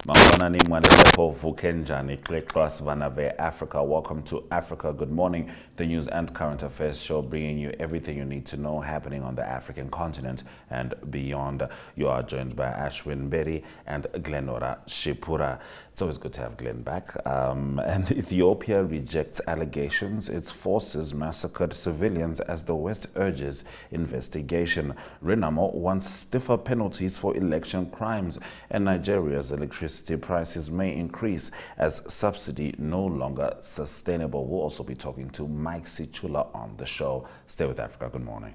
Mangwanani Mwanelepo Vukenjani, Klekras Vanave Africa. Welcome to Africa Good Morning, the news and current affairs show bringing you everything you need to know happening on the African continent and beyond. You are joined by Ashwin Berry and Glenora Shipura. It's always good to have Glenn back. And Ethiopia rejects allegations its forces massacred civilians as the West urges investigation. Renamo wants stiffer penalties for election crimes, and Nigeria's electricity prices may increase as subsidy no longer sustainable. We'll also be talking to Mike Sichula on the show. Stay with Africa. Good morning.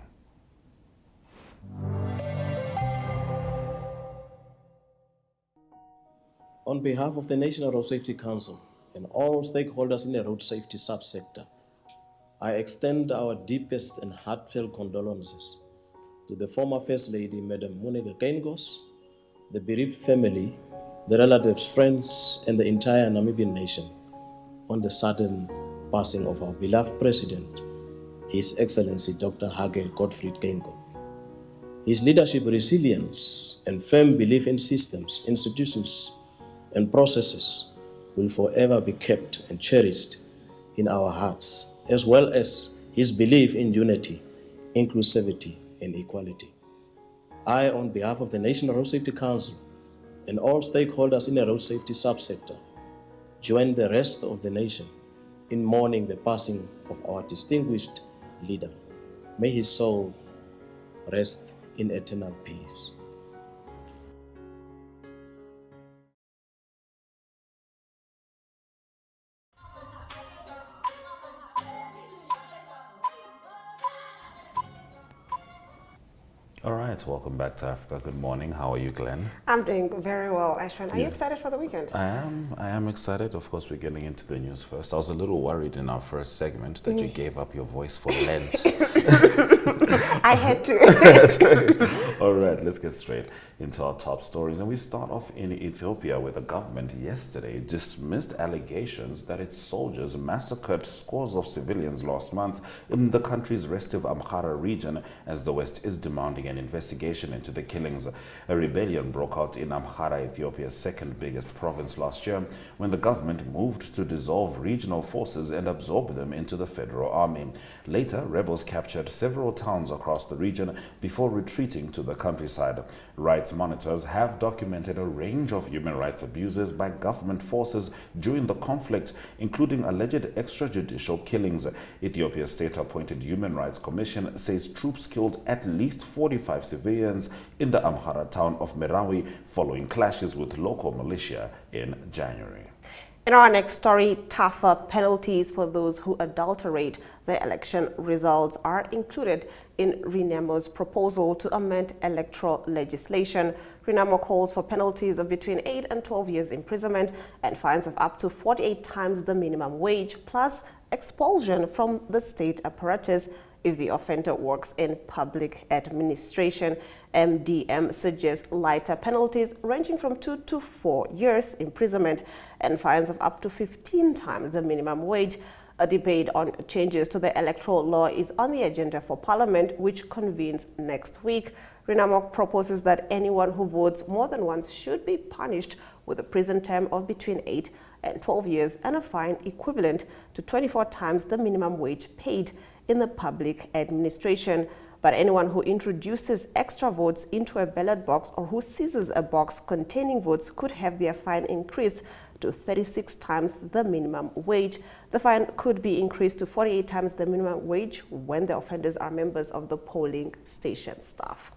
On behalf of the National Road Safety Council and all stakeholders in the road safety subsector, I extend our deepest and heartfelt condolences to the former First Lady, Madam Munega Kaingos, the bereaved family, the relatives, friends, and the entire Namibian nation on the sudden passing of our beloved President, His Excellency Dr. Hage Gottfried Geingob. His leadership, resilience, and firm belief in systems, institutions, and processes will forever be kept and cherished in our hearts, as well as his belief in unity, inclusivity, and equality. I, on behalf of the National Road Safety Council and all stakeholders in the road safety subsector, join the rest of the nation in mourning the passing of our distinguished leader. May his soul rest in eternal peace. All right, welcome back to Africa Good Morning. How are you, Glenn? I'm doing very well, Ashwin. Are you excited for the weekend? I am excited. Of course, we're getting into the news first. I was a little worried in our first segment that you gave up your voice for Lent. I had to. All right, let's get straight into our top stories. And we start off in Ethiopia, where the government yesterday dismissed allegations that its soldiers massacred scores of civilians last month in the country's restive Amhara region, as the West is demanding an investigation into the killings. A rebellion broke out in Amhara, Ethiopia's second biggest province, last year, when the government moved to dissolve regional forces and absorb them into the federal army. Later, rebels captured several towns across the region before retreating to the countryside. Rights monitors have documented a range of human rights abuses by government forces during the conflict, including alleged extrajudicial killings. Ethiopia's state-appointed Human Rights Commission says troops killed at least 45 civilians in the Amhara town of Merawi following clashes with local militia in January. In our next story, tougher penalties for those who adulterate the election results are included in Renamo's proposal to amend electoral legislation. Renamo calls for penalties of between 8 and 12 years imprisonment and fines of up to 48 times the minimum wage, plus expulsion from the state apparatus if the offender works in public administration. MDM suggests lighter penalties ranging from 2 to 4 years imprisonment and fines of up to 15 times the minimum wage. A debate on changes to the electoral law is on the agenda for Parliament, which convenes next week. Renamo proposes that anyone who votes more than once should be punished with a prison term of between 8 and 12 years and a fine equivalent to 24 times the minimum wage paid in the public administration. But anyone who introduces extra votes into a ballot box or who seizes a box containing votes could have their fine increased to 36 times the minimum wage. The fine could be increased to 48 times the minimum wage when the offenders are members of the polling station staff.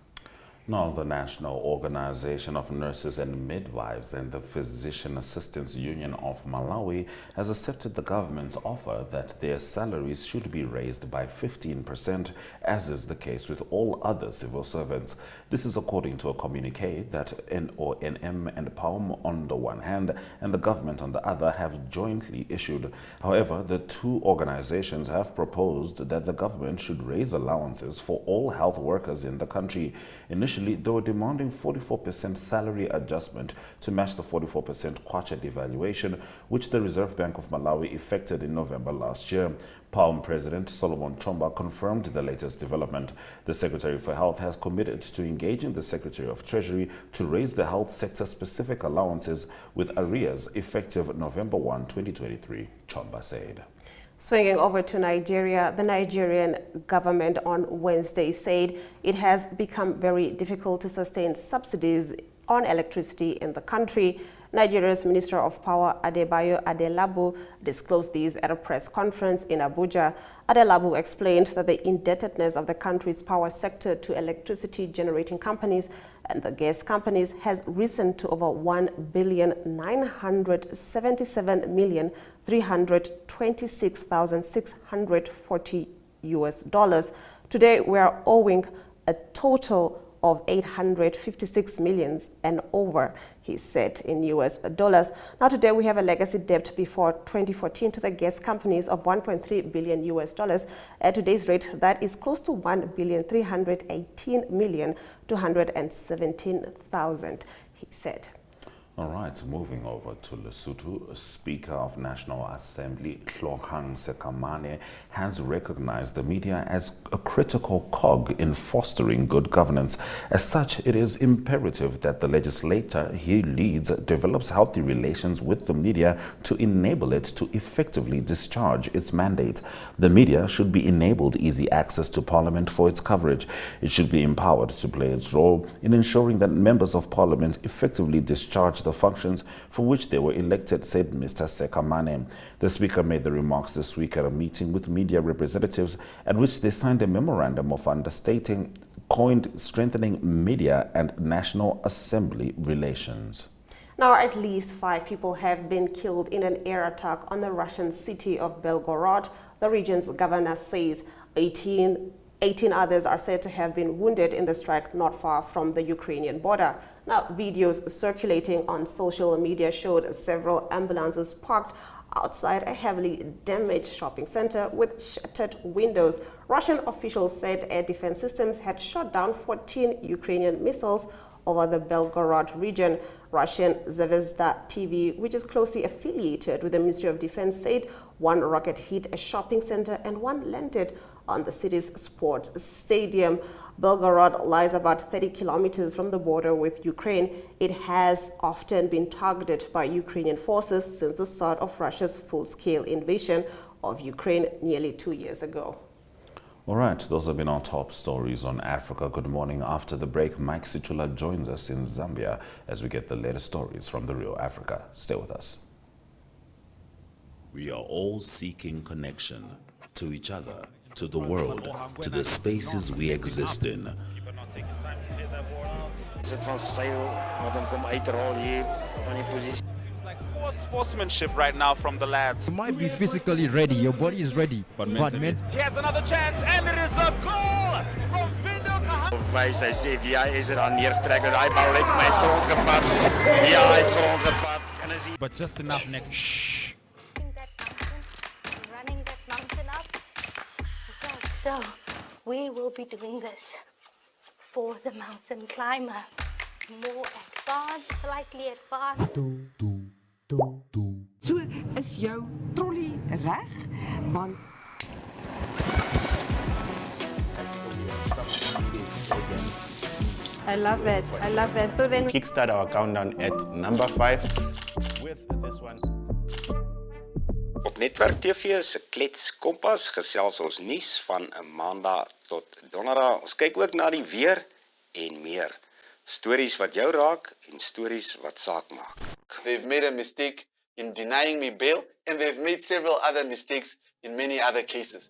Now, the National Organization of Nurses and Midwives and the Physician Assistants Union of Malawi has accepted the government's offer that their salaries should be raised by 15%, as is the case with all other civil servants. This is according to a communique that NONM and PAUM on the one hand and the government on the other have jointly issued. However, the two organizations have proposed that the government should raise allowances for all health workers in the country. Initially, Initially, they were demanding 44% salary adjustment to match the 44% kwacha devaluation, which the Reserve Bank of Malawi effected in November last year. PALM President Solomon Chomba confirmed the latest development. The Secretary for Health has committed to engaging the Secretary of Treasury to raise the health sector-specific allowances with arrears effective November 1, 2023, Chomba said. Swinging over to Nigeria, the Nigerian government on Wednesday said it has become very difficult to sustain subsidies on electricity in the country. Nigeria's Minister of Power, Adebayo Adelabu, disclosed these at a press conference in Abuja. Adelabu explained that the indebtedness of the country's power sector to electricity generating companies and the gas companies has risen to over $1,977,326,640 Today, we are owing a total of 856 million and over, he said, in US dollars. Now today we have a legacy debt before 2014 to the gas companies of 1.3 billion US dollars. At today's rate, that is close to 1,318,217,000, he said. All right, moving over to Lesotho, Speaker of National Assembly Tlhogang Sekamane has recognized the media as a critical cog in fostering good governance. As such, it is imperative that the legislature he leads develops healthy relations with the media to enable it to effectively discharge its mandate. The media should be enabled easy access to Parliament for its coverage. It should be empowered to play its role in ensuring that members of Parliament effectively discharge the functions for which they were elected, said Mr. Sekamane. The Speaker made the remarks this week at a meeting with media representatives at which they signed a memorandum of understanding coined Strengthening Media and National Assembly Relations. Now, at least 5 people have been killed in an air attack on the Russian city of Belgorod. The region's governor says 18 others are said to have been wounded in the strike not far from the Ukrainian border. Now, videos circulating on social media showed several ambulances parked outside a heavily damaged shopping center with shattered windows. Russian officials said air defense systems had shot down 14 Ukrainian missiles over the Belgorod region. Russian Zvezda TV, which is closely affiliated with the Ministry of Defense, said one rocket hit a shopping center and one landed on the city's sports stadium. Belgorod lies about 30 kilometers from the border with Ukraine. It has often been targeted by Ukrainian forces since the start of Russia's full-scale invasion of Ukraine nearly 2 years ago. All right, those have been our top stories on Africa. Good morning. After the break, Mike Sichula joins us in Zambia as we get the latest stories from the real Africa. Stay with us. We are all seeking connection to each other, to the world, to the spaces we exist in. Poor sportsmanship right now from the lads. You might be physically ready, your body is ready, but mentally. He has another chance, and it is a goal from Vindo Kahan. Sy sê wie hy is aan neertrek en hy bal net my grond gevat. Ja, hy het grond gevat. En as hy But just enough next. Running that mountain up. Okay, so we will be doing this for the mountain climber. More advanced, slightly advanced. So is jou trolley reg? Want I love it. I love it. So then kickstart our countdown at number 5 with this one. Op Netwerk TV se Klets Kompas gesels ons nuus van 'n Maandag tot Donderdag. Ons kyk ook na die weer en meer. Stories wat jou raak en stories wat saak maak. They've made a mistake in denying me bail, and they've made several other mistakes in many other cases.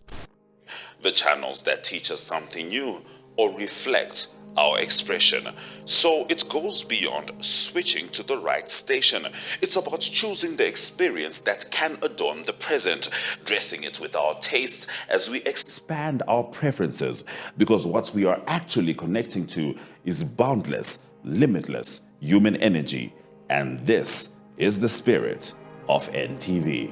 The channels that teach us something new or reflect our expression. So it goes beyond switching to the right station. It's about choosing the experience that can adorn the present, dressing it with our tastes as we Expand our preferences, because what we are actually connecting to is boundless, limitless human energy. And this is the spirit of NTV.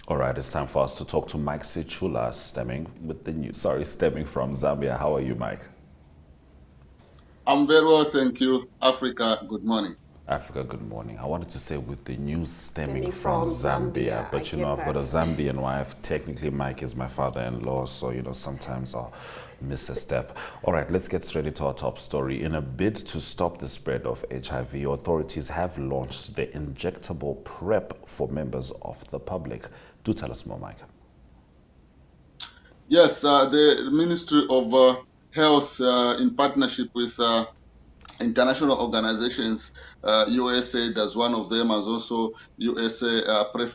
All right, it's time for us to talk to Mike Sichula, stemming from Zambia. How are you, Mike? I'm very well, thank you. Africa, good morning. Africa, good morning. I wanted to say with the news stemming from Zambia, but you know, I've got a Zambian wife. Technically, Mike is my father-in-law, so you know, sometimes I'll miss a step. All right, let's get straight into our top story. In a bid to stop the spread of HIV, authorities have launched the injectable PrEP for members of the public. Do tell us more, Mike. Yes, the Ministry of Health, in partnership with international organizations, USAID as one of them, as also USA PrEP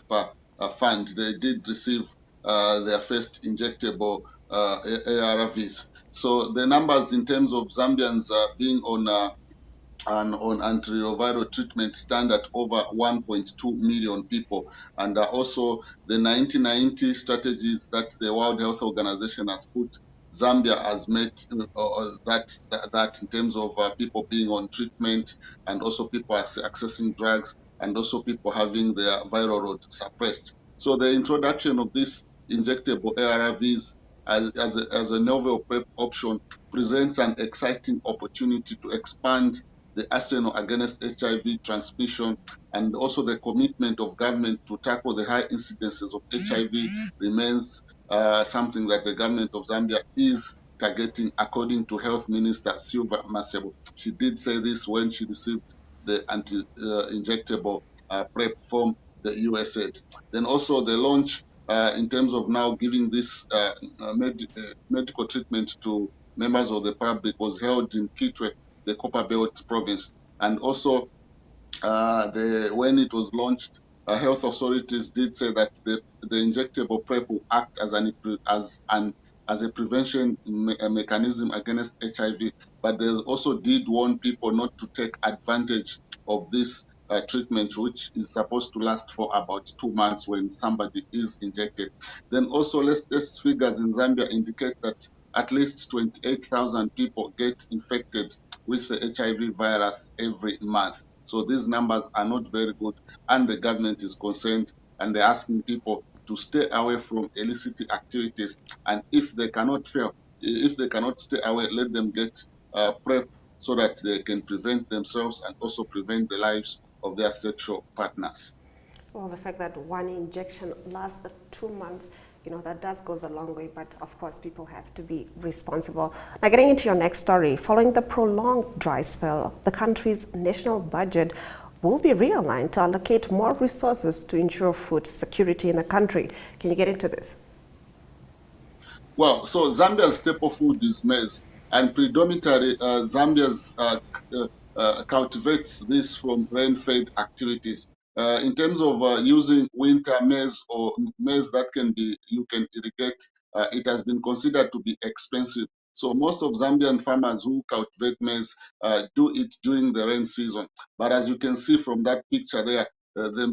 Fund, they did receive their first injectable ARVs. So the numbers in terms of Zambians being on antiretroviral treatment stand at over 1.2 million people. And also the 1990 strategies that the World Health Organization has put, Zambia has met that in terms of people being on treatment, and also people accessing drugs, and also people having their viral load suppressed. So the introduction of this injectable ARVs as a novel PrEP option presents an exciting opportunity to expand the arsenal against HIV transmission, and also the commitment of government to tackle the high incidences of HIV remains something that the government of Zambia is targeting, according to Health Minister Silva Masebo. She did say this when she received the anti-injectable PrEP from the USAID. Then also the launch in terms of now giving this medical treatment to members of the public was held in Kitwe, the Copperbelt province. And also when it was launched, health authorities did say that the injectable PrEP will act as a prevention mechanism against HIV, but they also did warn people not to take advantage of this treatment, which is supposed to last for about 2 months when somebody is injected. Then also, latest figures in Zambia indicate that at least 28,000 people get infected with the HIV virus every month. So these numbers are not very good, and the government is concerned, and they're asking people to stay away from illicit activities. And if they cannot stay away, let them get PrEP so that they can prevent themselves and also prevent the lives of their sexual partners. Well, the fact that one injection lasts 2 months, you know, that does goes a long way, but of course people have to be responsible. Now, getting into your next story, following the prolonged dry spell, the country's national budget will be realigned to allocate more resources to ensure food security in the country. Can you get into this? Well, so Zambia's staple food is maize, and predominantly Zambia's cultivates this from rain-fed activities. In terms of using winter maize or maize that you can irrigate, it has been considered to be expensive. So most of Zambian farmers who cultivate maize do it during the rain season. But as you can see from that picture there,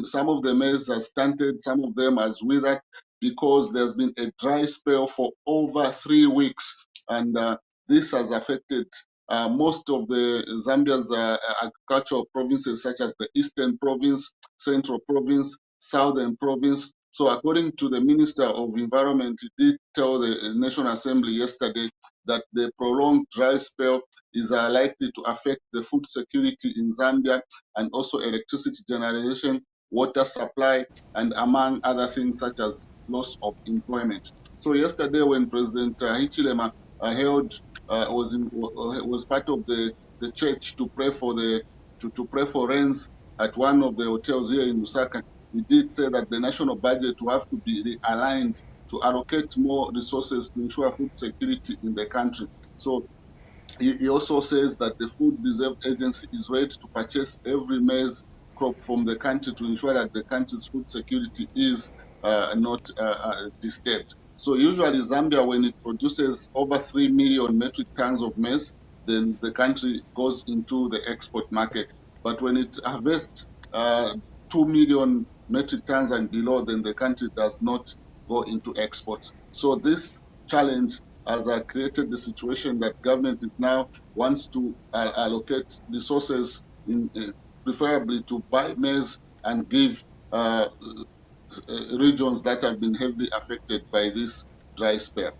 some of the maize are stunted, some of them are withered, because there's been a dry spell for over 3 weeks, and this has affected most of the Zambia's agricultural provinces, such as the Eastern Province, Central Province, Southern Province. So according to the Minister of Environment, he did tell the National Assembly yesterday that the prolonged dry spell is likely to affect the food security in Zambia, and also electricity generation, water supply, and among other things such as loss of employment. So yesterday, when President Hichilema was part of the church to pray for rains at one of the hotels here in Lusaka, he did say that the national budget will have to be realigned to allocate more resources to ensure food security in the country. So he also says that the Food Reserve Agency is ready to purchase every maize crop from the country to ensure that the country's food security is not disturbed. So usually Zambia, when it produces over 3 million metric tons of maize, then the country goes into the export market. But when it harvests 2 million metric tons and below, then the country does not go into exports. So this challenge has created the situation that government is now wants to allocate resources, preferably to buy maize and give regions that have been heavily affected by this dry spell.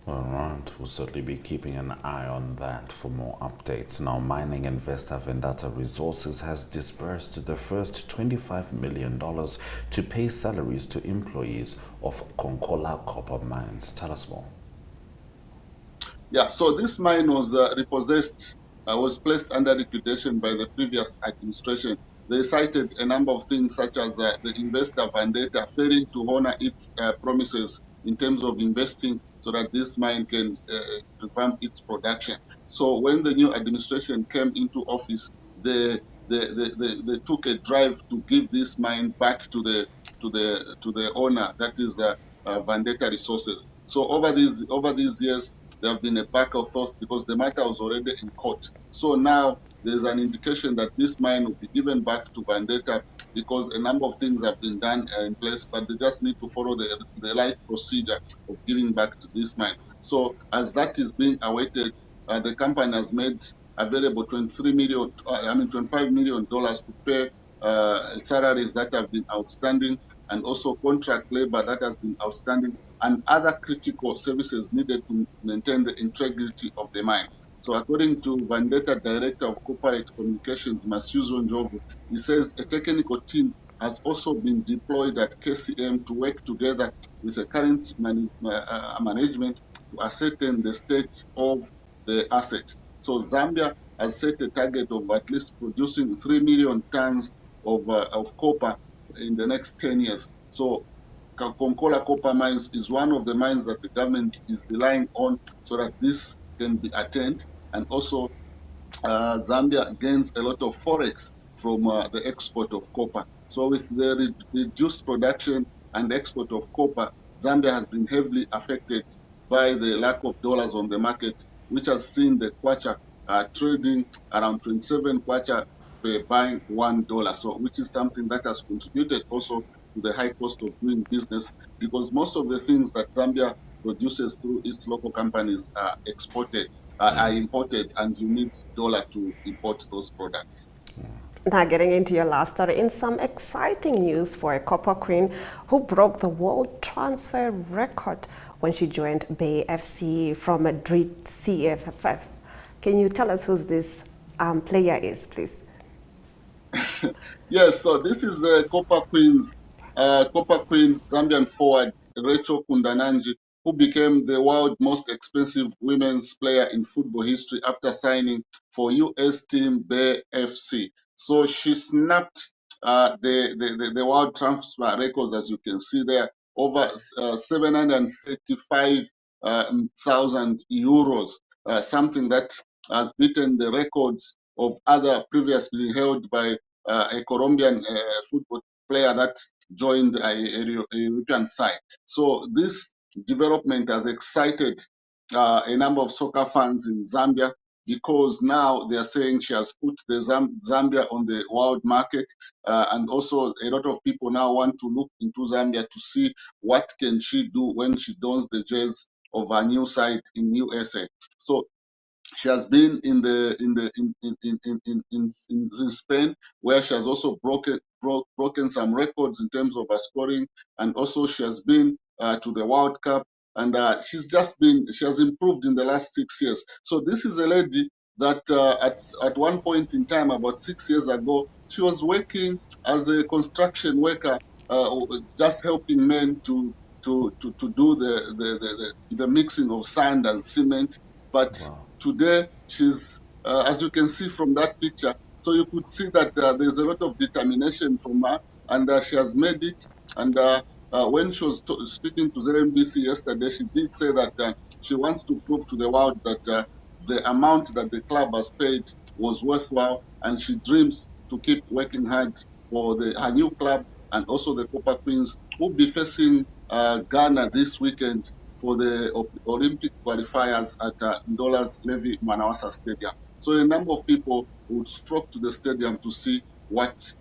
All right, we'll certainly be keeping an eye on that for more updates. Now, mining investor Vendata Resources has disbursed the first $25 million to pay salaries to employees of Konkola copper mines. Tell us more. Yeah, so this mine was repossessed, was placed under liquidation by the previous administration. They cited a number of things such as the investor Vendata failing to honor its promises in terms of investing so that this mine can revamp its production. So when the new administration came into office, they took a drive to give this mine back to the owner, that is Vendata Resources. So over these years, there have been a back and forth because the matter was already in court. So now there's an indication that this mine will be given back to Vendata because a number of things have been done in place, but they just need to follow the right procedure of giving back to this mine. So as that is being awaited, the company has made available $25 million to pay salaries that have been outstanding, and also contract labor that has been outstanding, and other critical services needed to maintain the integrity of the mine. So according to Vendata Director of Corporate Communications, Masuzo Njovu, he says a technical team has also been deployed at KCM to work together with the current management to ascertain the state of the asset. So Zambia has set a target of at least producing 3 million tons of copper in the next 10 years. So Konkola copper mines is one of the mines that the government is relying on so that this can be attained. And also Zambia gains a lot of forex from the export of copper. So with the reduced production and export of copper, Zambia has been heavily affected by the lack of dollars on the market, which has seen the kwacha trading around 27 kwacha per buying $1. So which is something that has contributed also to the high cost of doing business, because most of the things that Zambia produces through its local companies are exported, are imported, and you need dollar to import those products. Now getting into your last story, in some exciting news for a copper queen who broke the world transfer record when she joined Bay FC from Madrid CFF. Can you tell us who this player is, please? Yes, so this is the Copper Queen Zambian forward Rachel Kundananji, who became the world's most expensive women's player in football history after signing for US team Bay FC. So she snapped the world transfer records, as you can see there, over 735,000 euros, something that has beaten the records of other previously held by a Colombian football player that joined a European side. So this development has excited a number of soccer fans in Zambia, because now they are saying she has put the Zambia on the world market, and also a lot of people now want to look into Zambia to see what can she do when she dons the jersey of her new side in USA. So she has been in Spain, where she has also broken some records in terms of her scoring, and also she has been to the World Cup, and she has improved in the last 6 years. So this is a lady that at one point in time, about 6 years ago, she was working as a construction worker, just helping men to do the mixing of sand and cement. But today, she's, as you can see from that picture, so you could see that there's a lot of determination from her, and she has made it. And when she was speaking to ZNBC yesterday, she did say that she wants to prove to the world that the amount that the club has paid was worthwhile, and she dreams to keep working hard for her new club, and also the Copper Queens, who will be facing Ghana this weekend for the Olympic qualifiers at Ndola's Levi Manawasa Stadium. So a number of people would flock to the stadium to see what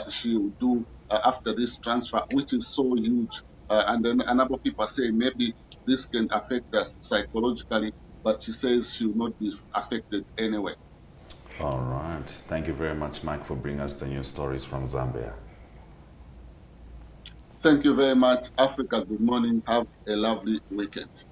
she will do after this transfer, which is so huge. And then a number of people are saying maybe this can affect us psychologically, but she says she will not be affected anyway. All right. Thank you very much, Mike, for bringing us the news stories from Zambia. Thank you very much, Africa. Good morning. Have a lovely weekend.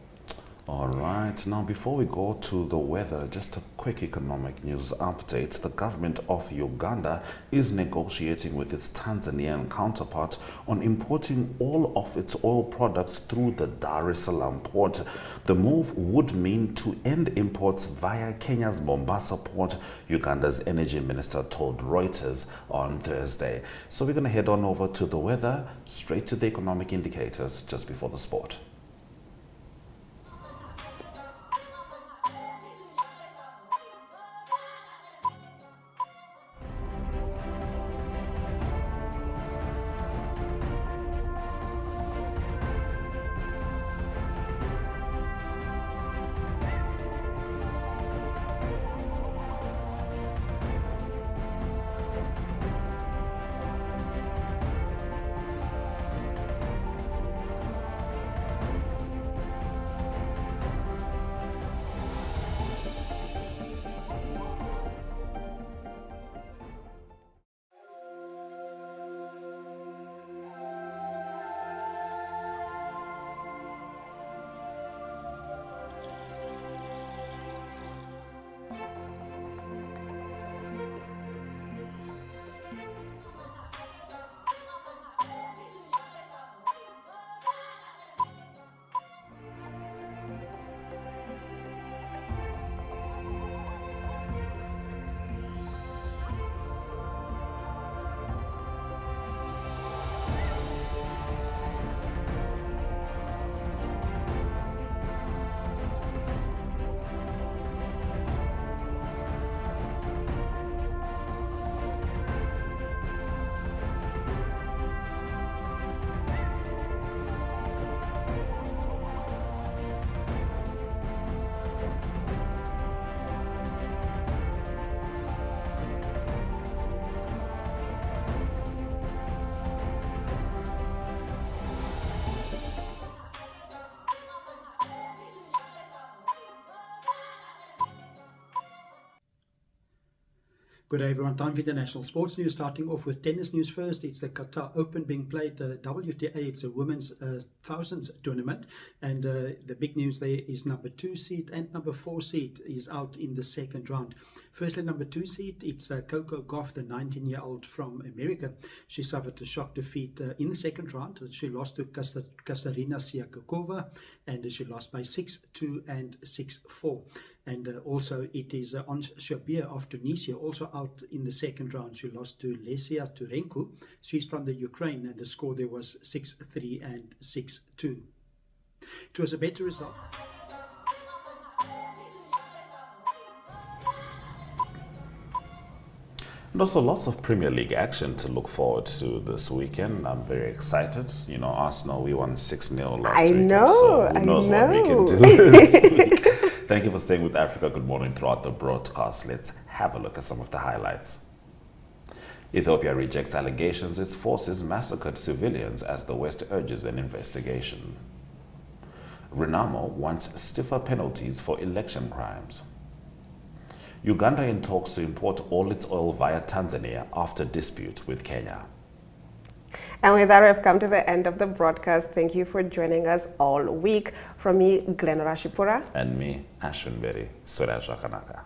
All right, now before we go to the weather, just a quick economic news update. The government of Uganda is negotiating with its Tanzanian counterpart on importing all of its oil products through the Dar es Salaam port. The move would mean to end imports via Kenya's Mombasa port, Uganda's energy minister told Reuters on Thursday. So we're going to head on over to the weather, straight to the economic indicators just before the sport. Good day everyone, time for international sports news. Starting off with tennis news first. It's the Qatar Open being played, WTA. It's a women's thousands tournament, and the big news there is number 2 seed and number 4 seed is out in the second round. Firstly, number 2 seed, it's Coco Gauff, the 19-year-old from America. She suffered a shock defeat in the second round. She lost to Katarina Siakokova, and she lost by 6-2 and 6-4. And also it is Ons Jabeur of Tunisia, also out in the second round. She lost to Lesia Turenko. She's from the Ukraine, and the score there was 6-3 and 6-2. It was a better result. And also lots of Premier League action to look forward to this weekend. I'm very excited. You know, Arsenal, we won 6-0 last week. So who knows what we can do this week. Thank you for staying with Africa Good Morning throughout the broadcast. Let's have a look at some of the highlights. Ethiopia rejects allegations its forces massacred civilians as the West urges an investigation. Renamo wants stiffer penalties for election crimes. Uganda in talks to import all its oil via Tanzania after dispute with Kenya. And with that, we've come to the end of the broadcast. Thank you for joining us all week. From me, Glenn Rashipura. And me, Ashwin Berry, Suraj Rakanaka.